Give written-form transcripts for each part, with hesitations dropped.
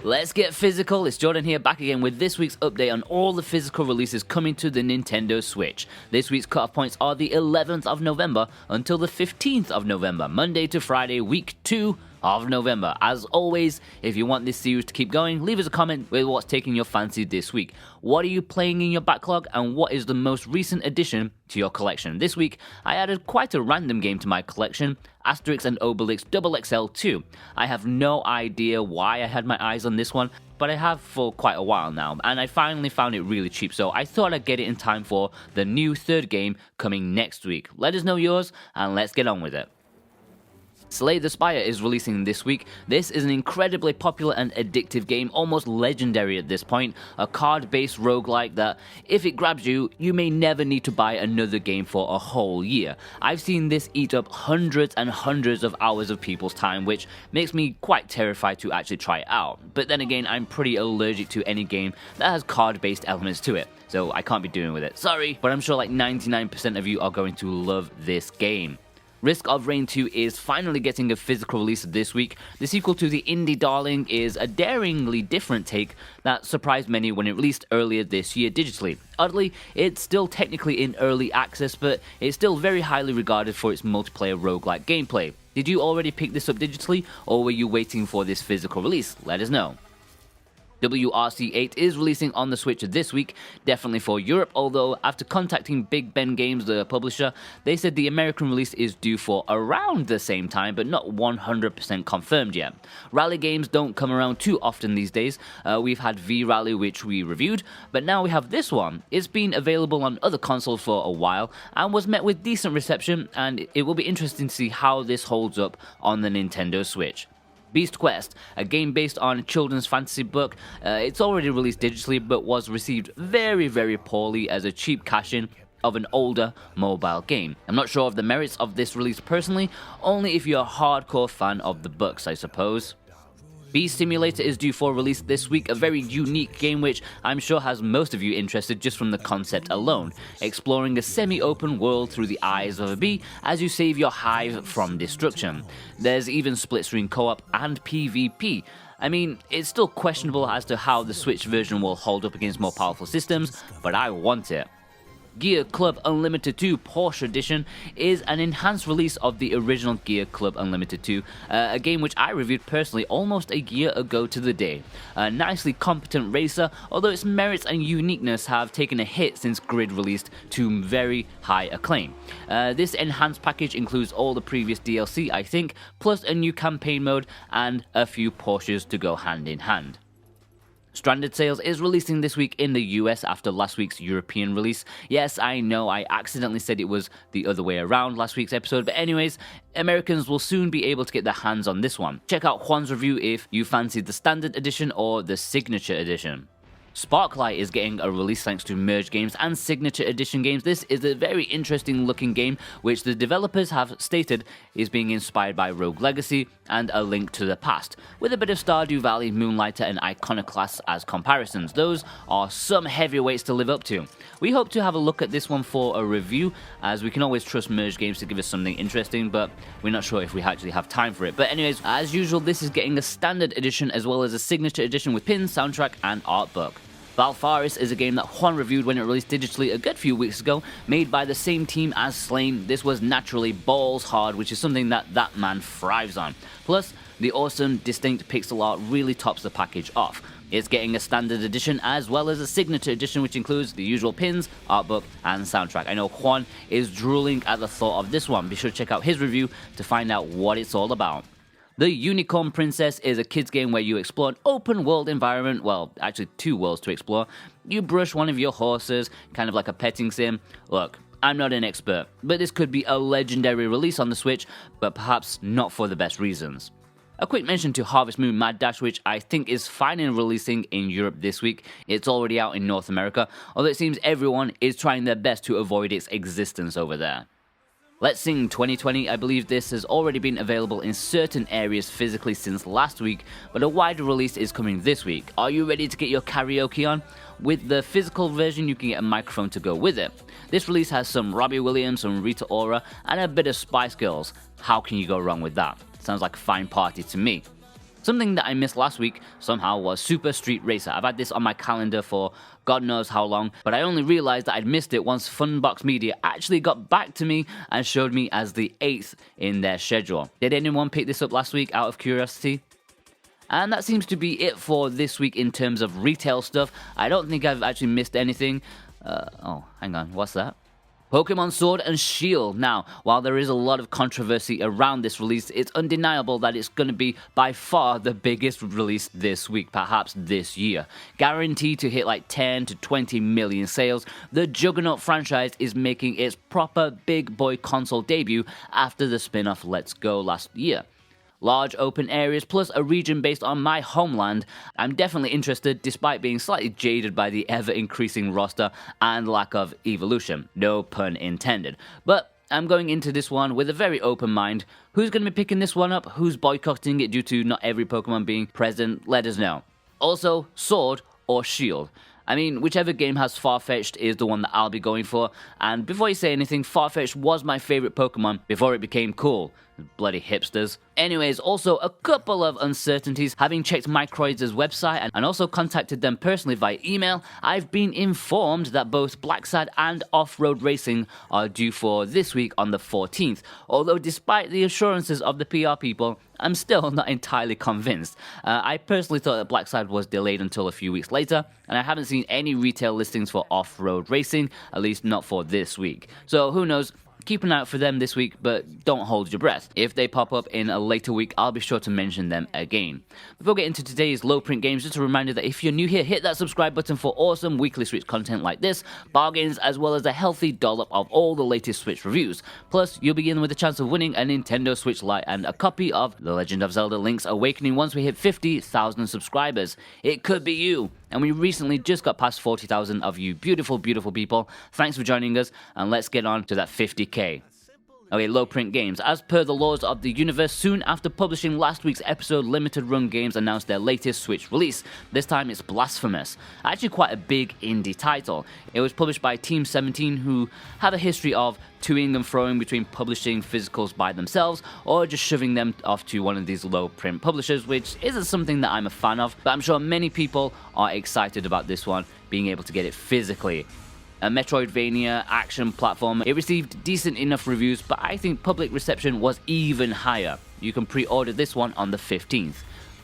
Let's get physical. It's Jordan here, back again with this week's update on all the physical releases coming to the Nintendo Switch. This week's cutoff points are the 11th of November until the 15th of November, Monday to Friday, week 2 of November. As always, if you want this series to keep going, leave us a comment with what's taking your fancy this week. What are you playing in your backlog, and what is the most recent addition to your collection? This week, I added quite a random game to my collection, Asterix and Obelix XXL 2. I have no idea why I had my eyes on this one, but I have for quite a while now, and I finally found it really cheap, so I thought I'd get it in time for the new third game coming next week. Let us know yours, and let's get on with it. Slay the Spire is releasing this week. This is an incredibly popular and addictive game, almost legendary at this point, a card-based roguelike that, if it grabs you, you may never need to buy another game for a whole year. I've seen this eat up hundreds and hundreds of hours of people's time, which makes me quite terrified to actually try it out. But then again, I'm pretty allergic to any game that has card-based elements to it, so I can't be doing with it. Sorry, but I'm sure like 99% of you are going to love this game. Risk of Rain 2 is finally getting a physical release this week. The sequel to the indie darling is a daringly different take that surprised many when it released earlier this year digitally. Oddly, it's still technically in early access, but it's still very highly regarded for its multiplayer roguelike gameplay. Did you already pick this up digitally, or were you waiting for this physical release? Let us know. WRC8 is releasing on the Switch this week, definitely for Europe, although after contacting Big Ben Games, the publisher, they said the American release is due for around the same time, but not 100% confirmed yet. Rally games don't come around too often these days. We've had V-Rally, which we reviewed, but now we have this one. It's been available on other consoles for a while, and was met with decent reception, and it will be interesting to see how this holds up on the Nintendo Switch. Beast Quest, a game based on a children's fantasy book. It's already released digitally, but was received very poorly as a cheap cash-in of an older mobile game. I'm not sure of the merits of this release personally, only if you're a hardcore fan of the books, I suppose. Beast Simulator is due for release this week, a very unique game which I'm sure has most of you interested just from the concept alone, exploring a semi-open world through the eyes of a bee as you save your hive from destruction. There's even split-screen co-op and PvP. I mean, it's still questionable as to how the Switch version will hold up against more powerful systems, but I want it. Gear Club Unlimited 2 Porsche Edition is an enhanced release of the original Gear Club Unlimited 2, a game which I reviewed personally almost a year ago to the day. A nicely competent racer, although its merits and uniqueness have taken a hit since Grid released to very high acclaim. This enhanced package includes all the previous DLC, I think, plus a new campaign mode and a few Porsches to go hand in hand. Stranded Sales is releasing this week in the US after last week's European release. Yes, I know I accidentally said it was the other way around last week's episode, but anyways, Americans will soon be able to get their hands on this one. Check out Juan's review if you fancy the Standard Edition or the Signature Edition. Sparklight is getting a release thanks to Merge Games and Signature Edition Games. This is a very interesting looking game which the developers have stated is being inspired by Rogue Legacy and A Link to the Past, with a bit of Stardew Valley, Moonlighter and Iconoclast as comparisons. Those are some heavyweights to live up to. We hope to have a look at this one for a review, as we can always trust Merge Games to give us something interesting, but we're not sure if we actually have time for it. But anyways, as usual, this is getting a Standard Edition as well as a Signature Edition with pins, soundtrack and art book. Valfaris is a game that Juan reviewed when it released digitally a good few weeks ago, made by the same team as Slain. This was naturally balls hard, which is something that man thrives on. Plus, the awesome, distinct pixel art really tops the package off. It's getting a Standard Edition as well as a Signature Edition, which includes the usual pins, art book, and soundtrack. I know Juan is drooling at the thought of this one. Be sure to check out his review to find out what it's all about. The Unicorn Princess is a kids game where you explore an open world environment, well, actually 2 worlds to explore. You brush one of your horses, kind of like a petting sim. Look, I'm not an expert, but this could be a legendary release on the Switch, but perhaps not for the best reasons. A quick mention to Harvest Moon Mad Dash, which I think is finally releasing in Europe this week. It's already out in North America, although it seems everyone is trying their best to avoid its existence over there. Let's Sing 2020, I believe this has already been available in certain areas physically since last week, but a wider release is coming this week. Are you ready to get your karaoke on? With the physical version, you can get a microphone to go with it. This release has some Robbie Williams, some Rita Ora, and a bit of Spice Girls. How can you go wrong with that? Sounds like a fine party to me. Something that I missed last week somehow was Super Street Racer. I've had this on my calendar for God knows how long, but I only realized that I'd missed it once Funbox Media actually got back to me and showed me as the 8th in their schedule. Did anyone pick this up last week out of curiosity? And that seems to be it for this week in terms of retail stuff. I don't think I've actually missed anything. Oh, hang on, what's that? Pokemon Sword and Shield. Now, while there is a lot of controversy around this release, it's undeniable that it's going to be by far the biggest release this week, perhaps this year. Guaranteed to hit like 10 to 20 million sales, the Juggernaut franchise is making its proper big boy console debut after the spin-off Let's Go last year. Large open areas plus a region based on my homeland. I'm definitely interested despite being slightly jaded by the ever-increasing roster and lack of evolution. No pun intended. But I'm going into this one with a very open mind. Who's going to be picking this one up? Who's boycotting it due to not every Pokemon being present? Let us know. Also, Sword or Shield? I mean, whichever game has Farfetch'd is the one that I'll be going for. And before you say anything, Farfetch'd was my favorite Pokemon before it became cool. Bloody hipsters. Anyways, also a couple of uncertainties. Having checked Microids' website and also contacted them personally via email, I've been informed that both Blacksad and Off-Road Racing are due for this week on the 14th. Although despite the assurances of the PR people, I'm still not entirely convinced. I personally thought that Blackside was delayed until a few weeks later, and I haven't seen any retail listings for Off-Road Racing, at least not for this week. So who knows? Keep an eye out for them this week, but don't hold your breath. If they pop up in a later week, I'll be sure to mention them again. Before we get into today's low print games, just a reminder that if you're new here, hit that subscribe button for awesome weekly Switch content like this, bargains, as well as a healthy dollop of all the latest Switch reviews. Plus, you'll begin with a chance of winning a Nintendo Switch Lite and a copy of The Legend of Zelda Link's Awakening once we hit 50,000 subscribers. It could be you. And we recently just got past 40,000 of you beautiful, beautiful people. Thanks for joining us, and let's get on to that 50k. Okay, low print games. As per the laws of the universe, soon after publishing last week's episode, Limited Run Games announced their latest Switch release. This time it's Blasphemous. Actually quite a big indie title. It was published by Team 17, who have a history of toing and froing between publishing physicals by themselves or just shoving them off to one of these low print publishers, which isn't something that I'm a fan of, but I'm sure many people are excited about this one, being able to get it physically. A Metroidvania action platform. It received decent enough reviews, but I think public reception was even higher. You can pre-order this one on the 15th.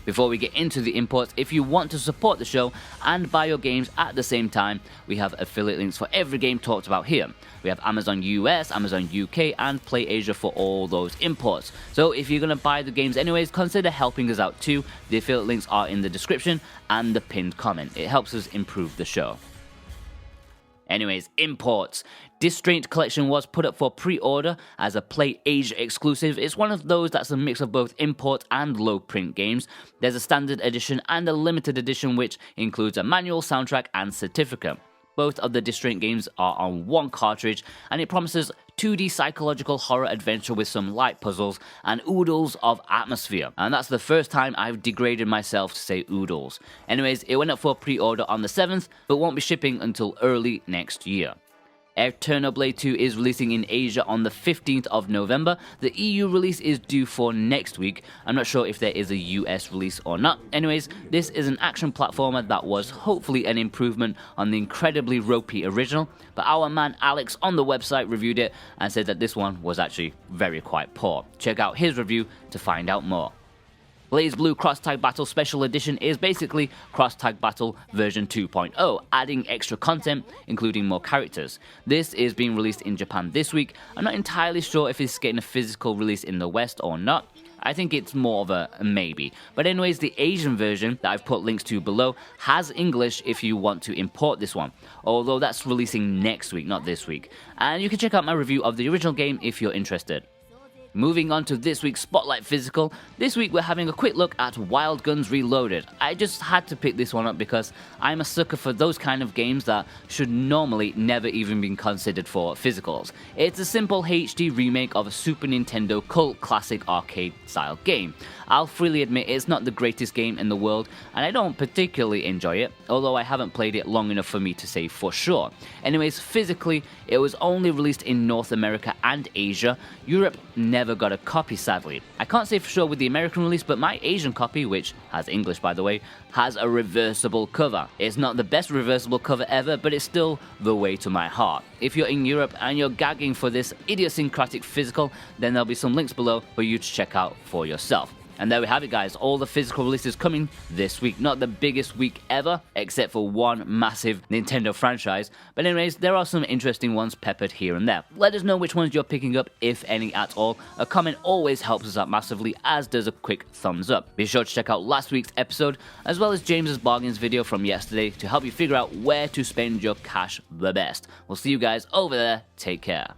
Before we get into the imports, if you want to support the show and buy your games at the same time, we have affiliate links for every game talked about here. We have Amazon US, Amazon UK, and Play Asia for all those imports. So if you're going to buy the games anyways, consider helping us out too. The affiliate links are in the description and the pinned comment. It helps us improve the show. Anyways, imports. Distraint Collection was put up for pre-order as a Play Asia exclusive. It's one of those that's a mix of both import and low print games. There's a standard edition and a limited edition which includes a manual, soundtrack and certificate. Both of the Distraint games are on one cartridge, and it promises 2D psychological horror adventure with some light puzzles and oodles of atmosphere. And that's the first time I've degraded myself to say oodles. Anyways, it went up for pre-order on the 7th, but won't be shipping until early next year. Eternal Blade 2 is releasing in Asia on the 15th of November. The EU release is due for next week. I'm not sure if there is a US release or not. Anyways, this is an action platformer that was hopefully an improvement on the incredibly ropey original, but our man Alex on the website reviewed it and said that this one was actually very quite poor. Check out his review to find out more. Blaze Blue Cross Tag Battle Special Edition is basically Cross Tag Battle version 2.0, adding extra content, including more characters. This is being released in Japan this week. I'm not entirely sure if it's getting a physical release in the West or not. I think it's more of a maybe. But anyways, the Asian version that I've put links to below has English if you want to import this one. Although that's releasing next week, not this week. And you can check out my review of the original game if you're interested. Moving on to this week's Spotlight Physical, this week we're having a quick look at Wild Guns Reloaded. I just had to pick this one up because I'm a sucker for those kind of games that should normally never even be considered for physicals. It's a simple HD remake of a Super Nintendo cult classic arcade style game. I'll freely admit it's not the greatest game in the world, and I don't particularly enjoy it, although I haven't played it long enough for me to say for sure. Anyways, physically, it was only released in North America and Asia. Europe never ever got a copy, sadly. I can't say for sure with the American release, but my Asian copy, which has English by the way, has a reversible cover. It's not the best reversible cover ever, but it's still the way to my heart. If you're in Europe and you're gagging for this idiosyncratic physical, then there'll be some links below for you to check out for yourself. And there we have it, guys, all the physical releases coming this week. Not the biggest week ever, except for one massive Nintendo franchise. But anyways, there are some interesting ones peppered here and there. Let us know which ones you're picking up, if any at all. A comment always helps us out massively, as does a quick thumbs up. Be sure to check out last week's episode, as well as James's bargains video from yesterday to help you figure out where to spend your cash the best. We'll see you guys over there. Take care.